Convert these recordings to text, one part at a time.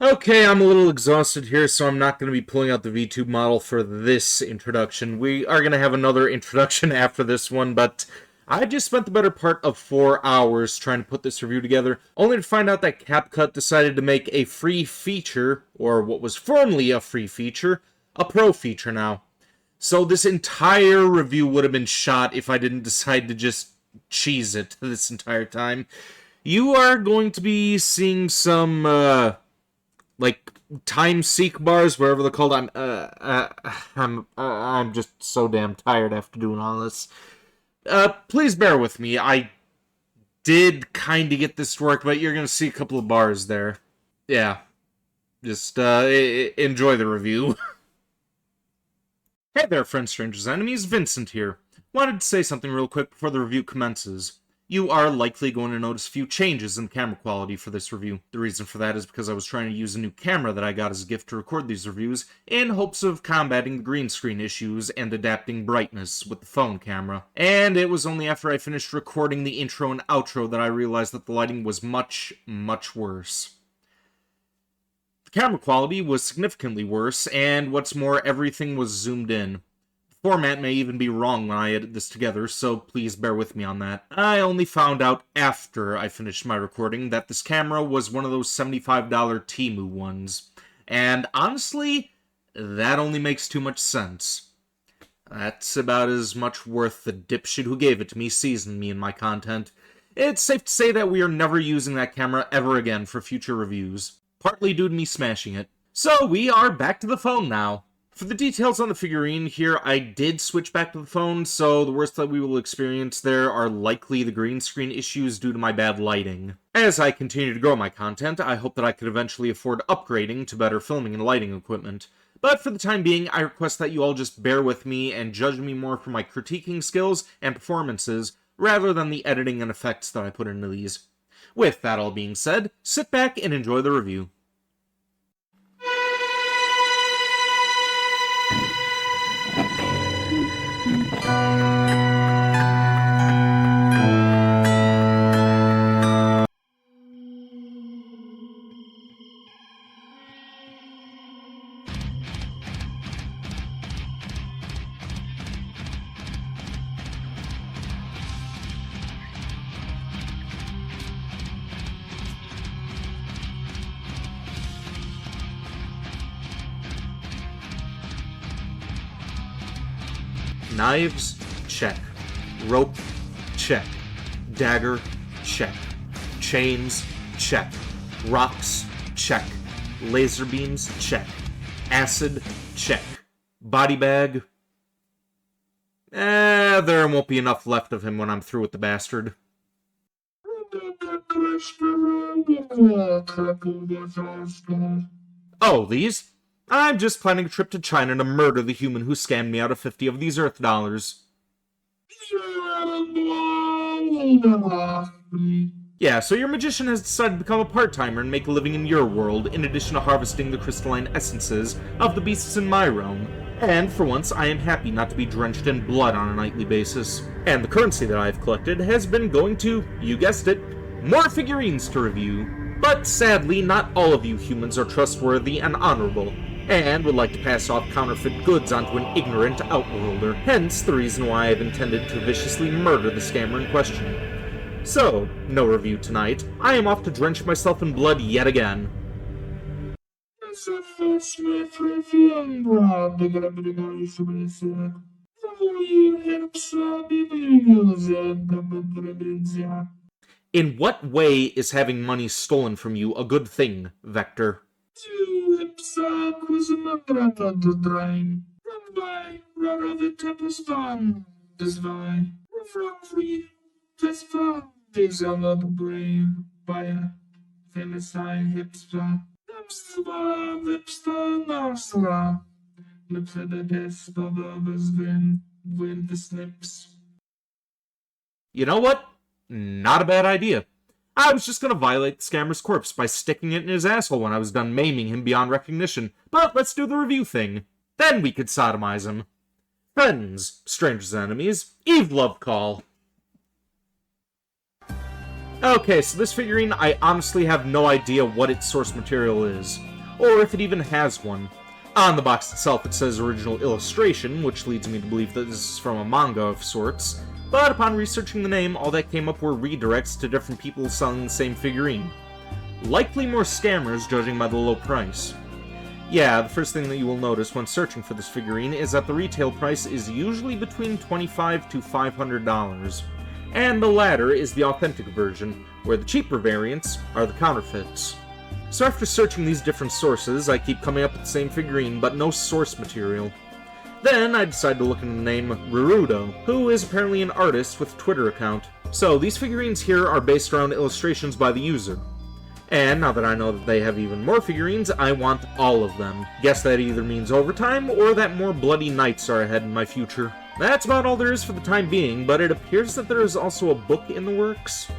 Okay, I'm a little exhausted here, so I'm not going to be pulling out the VTube model for this introduction. We are going to have another introduction after this one, but I just spent the better part of 4 hours trying to put this review together, only to find out that CapCut decided to make a free feature, or what was formerly a free feature, a pro feature now. So this entire review would have been shot if I didn't decide to just cheese it this entire time. You are going to be seeing some, like time seek bars, whatever they're called. I'm just so damn tired after doing all this. Please bear with me. I did kind of get this to work, but you're gonna see a couple of bars there. Yeah, just enjoy the review. Hey there, friends, strangers, enemies. Vincent here. Wanted to say something real quick before the review commences. You are likely going to notice a few changes in the camera quality for this review. The reason for that is because I was trying to use a new camera that I got as a gift to record these reviews in hopes of combating the green screen issues and adapting brightness with the phone camera. And it was only after I finished recording the intro and outro that I realized that the lighting was much, much worse. The camera quality was significantly worse, and what's more, everything was zoomed in. Format may even be wrong when I edit this together, so please bear with me on that. I only found out after I finished my recording that this camera was one of those $75 Temu ones. And honestly, that only makes too much sense. That's about as much worth the dipshit who gave it to me seasoned me in my content. It's safe to say that we are never using that camera ever again for future reviews. Partly due to me smashing it. So we are back to the phone now. For the details on the figurine here, I did switch back to the phone, so the worst that we will experience there are likely the green screen issues due to my bad lighting. As I continue to grow my content, I hope that I could eventually afford upgrading to better filming and lighting equipment. But for the time being, I request that you all just bear with me and judge me more for my critiquing skills and performances, rather than the editing and effects that I put into these. With that all being said, sit back and enjoy the review. Knives, check. Rope, check. Dagger, check. Chains, check. Rocks, check. Laser beams, check. Acid, check. Body bag. There won't be enough left of him when I'm through with the bastard. Oh, these? I'm just planning a trip to China to murder the human who scammed me out of 50 of these Earth dollars. Yeah, so your magician has decided to become a part-timer and make a living in your world, in addition to harvesting the crystalline essences of the beasts in my realm. And for once, I am happy not to be drenched in blood on a nightly basis. And the currency that I've collected has been going to, you guessed it, more figurines to review. But sadly, not all of you humans are trustworthy and honorable, and would like to pass off counterfeit goods onto an ignorant outworlder, hence the reason why I've intended to viciously murder the scammer in question. So, no review tonight. I am off to drench myself in blood yet again. In what way is having money stolen from you a good thing, Vector? You know what? Not a bad idea. I was just gonna violate the scammer's corpse by sticking it in his asshole when I was done maiming him beyond recognition, but let's do the review thing. Then we could sodomize him. Friends, strangers and enemies, Eve Lovecall. Okay, so this figurine, I honestly have no idea what its source material is. or if it even has one. On the box itself it says original illustration, which leads me to believe that this is from a manga of sorts, but upon researching the name, all that came up were redirects to different people selling the same figurine. Likely more scammers, judging by the low price. Yeah, the first thing that you will notice when searching for this figurine is that the retail price is usually between $25 to $500, and the latter is the authentic version, where the cheaper variants are the counterfeits. So after searching these different sources, I keep coming up with the same figurine, but no source material. Then I decide to look into the name Rurudo, who is apparently an artist with a Twitter account. So these figurines here are based around illustrations by the user. And now that I know that they have even more figurines, I want all of them. Guess that either means overtime, or that more bloody nights are ahead in my future. That's about all there is for the time being, but it appears that there is also a book in the works.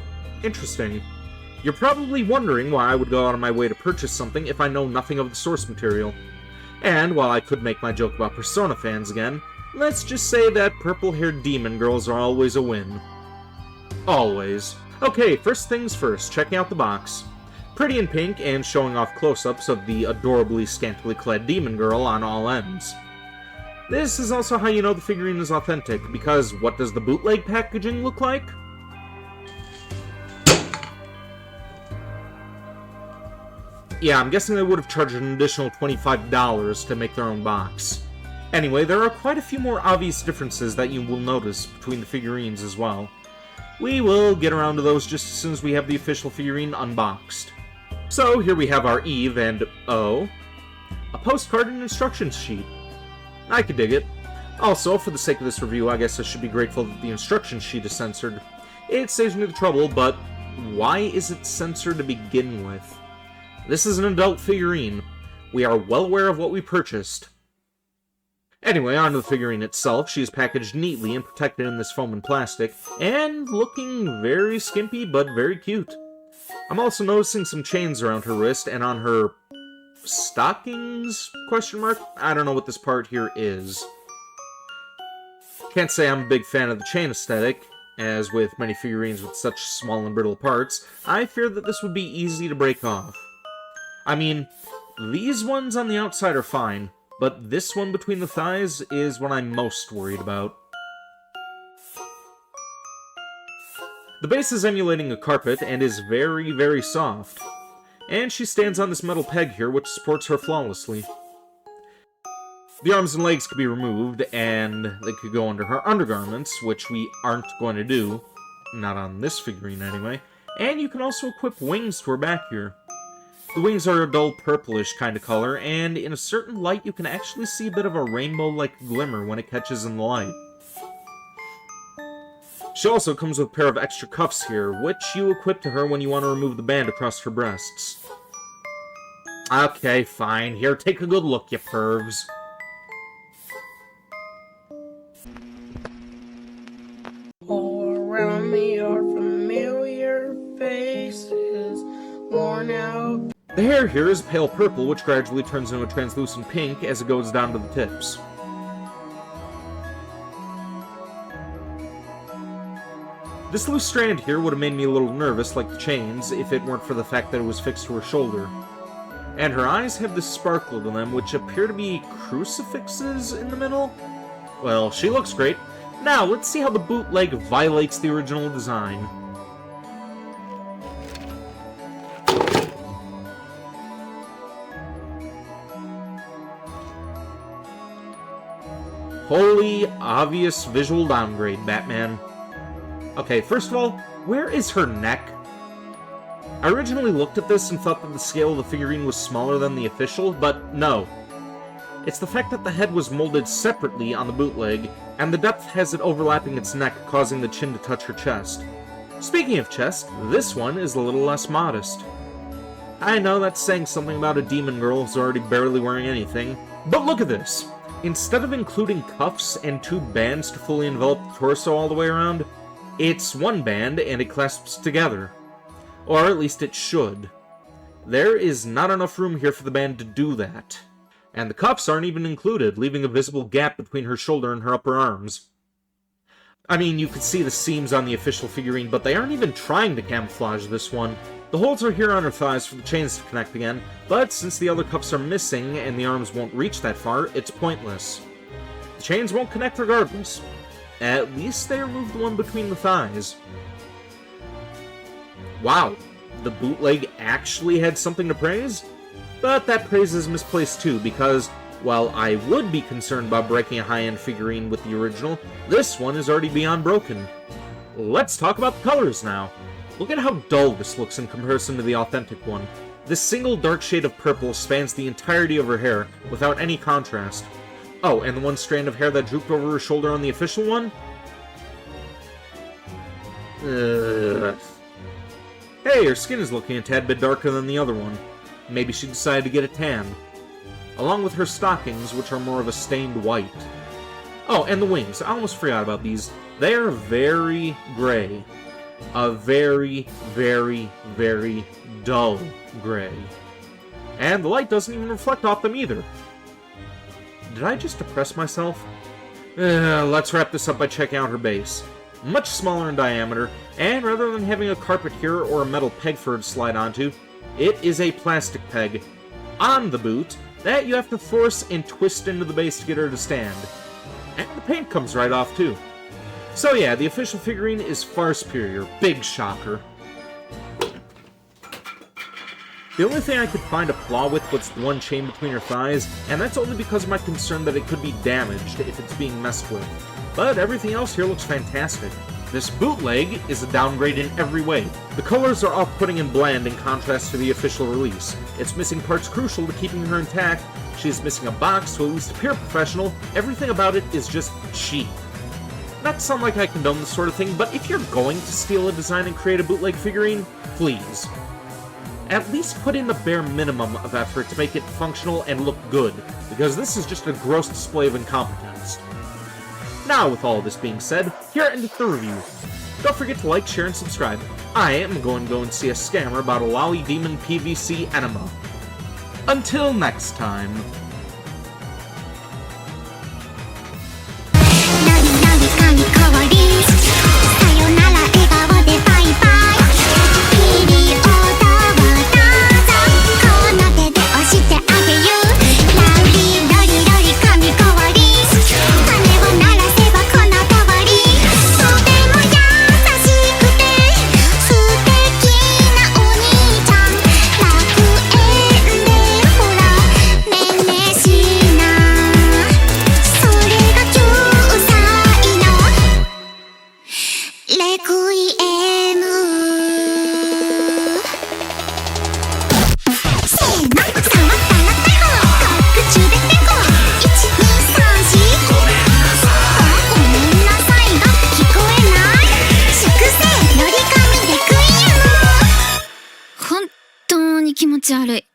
Interesting. You're probably wondering why I would go out of my way to purchase something if I know nothing of the source material. And while I could make my joke about Persona fans again, let's just say that purple-haired demon girls are always a win. Always. Okay, first things first, checking out the box. Pretty in pink and showing off close-ups of the adorably scantily clad demon girl on all ends. This is also how you know the figurine is authentic, because what does the bootleg packaging look like? Yeah, I'm guessing they would have charged an additional $25 to make their own box. Anyway, there are quite a few more obvious differences that you will notice between the figurines as well. We will get around to those just as soon as we have the official figurine unboxed. So, here we have our Eve and O. A postcard and instructions sheet. I could dig it. Also, for the sake of this review, I guess I should be grateful that the instruction sheet is censored. It saves me the trouble, but why is it censored to begin with? This is an adult figurine. We are well aware of what we purchased. Anyway, onto the figurine itself. She is packaged neatly and protected in this foam and plastic, and looking very skimpy but very cute. I'm also noticing some chains around her wrist and on her stockings? Question mark? I don't know what this part here is. Can't say I'm a big fan of the chain aesthetic. As with many figurines with such small and brittle parts, I fear that this would be easy to break off. I mean, these ones on the outside are fine, but this one between the thighs is what I'm most worried about. The base is emulating a carpet and is very, very soft. And she stands on this metal peg here, which supports her flawlessly. The arms and legs could be removed, and they could go under her undergarments, which we aren't going to do. Not on this figurine, anyway. And you can also equip wings to her back here. The wings are a dull purplish kind of color, and in a certain light you can actually see a bit of a rainbow-like glimmer when it catches in the light. She also comes with a pair of extra cuffs here, which you equip to her when you want to remove the band across her breasts. Okay, fine. Here, take a good look, you pervs. All around me are familiar faces, worn out. The hair here is pale purple, which gradually turns into a translucent pink as it goes down to the tips. This loose strand here would have made me a little nervous, like the chains, if it weren't for the fact that it was fixed to her shoulder. And her eyes have this sparkle to them, which appear to be crucifixes in the middle? Well, she looks great. Now, let's see how the bootleg violates the original design. Holy, obvious visual downgrade, Batman. Okay, first of all, where is her neck? I originally looked at this and thought that the scale of the figurine was smaller than the official, but no. It's the fact that the head was molded separately on the bootleg, and the depth has it overlapping its neck, causing the chin to touch her chest. Speaking of chest, this one is a little less modest. I know that's saying something about a demon girl who's already barely wearing anything, but look at this. Instead of including cuffs and two bands to fully envelop the torso all the way around, it's one band and it clasps together. Or at least it should. There is not enough room here for the band to do that. And the cuffs aren't even included, leaving a visible gap between her shoulder and her upper arms. I mean, you could see the seams on the official figurine, but they aren't even trying to camouflage this one. The holes are here on her thighs for the chains to connect again, but since the other cuffs are missing and the arms won't reach that far, it's pointless. The chains won't connect regardless. At least they removed the one between the thighs. Wow, the bootleg actually had something to praise? But that praise is misplaced too, because while I would be concerned about breaking a high-end figurine with the original, this one is already beyond broken. Let's talk about the colors now. Look at how dull this looks in comparison to the authentic one. This single dark shade of purple spans the entirety of her hair, without any contrast. Oh, and the one strand of hair that drooped over her shoulder on the official one? Hey, her skin is looking a tad bit darker than the other one. Maybe she decided to get a tan. Along with her stockings, which are more of a stained white. Oh, and the wings. I almost forgot about these. They are very gray. A very, very, very dull gray. And the light doesn't even reflect off them either. Did I just depress myself? Let's wrap this up by checking out her base. Much smaller in diameter, and rather than having a carpet here or a metal peg for her to slide onto, it is a plastic peg on the boot that you have to force and twist into the base to get her to stand. And the paint comes right off too. So yeah, the official figurine is far superior. Big shocker. The only thing I could find a flaw with was the one chain between her thighs, and that's only because of my concern that it could be damaged if it's being messed with. But everything else here looks fantastic. This bootleg is a downgrade in every way. The colors are off-putting and bland in contrast to the official release. It's missing parts crucial to keeping her intact, she's missing a box to at least appear professional, everything about it is just cheap. Not to sound like I condone this sort of thing, but if you're going to steal a design and create a bootleg figurine, please. At least put in the bare minimum of effort to make it functional and look good, because this is just a gross display of incompetence. Now, with all this being said, here endeth the review. Don't forget to like, share, and subscribe. I am going to go and see a scammer about a Loli Demon PVC enema. Until next time.気持ち悪い。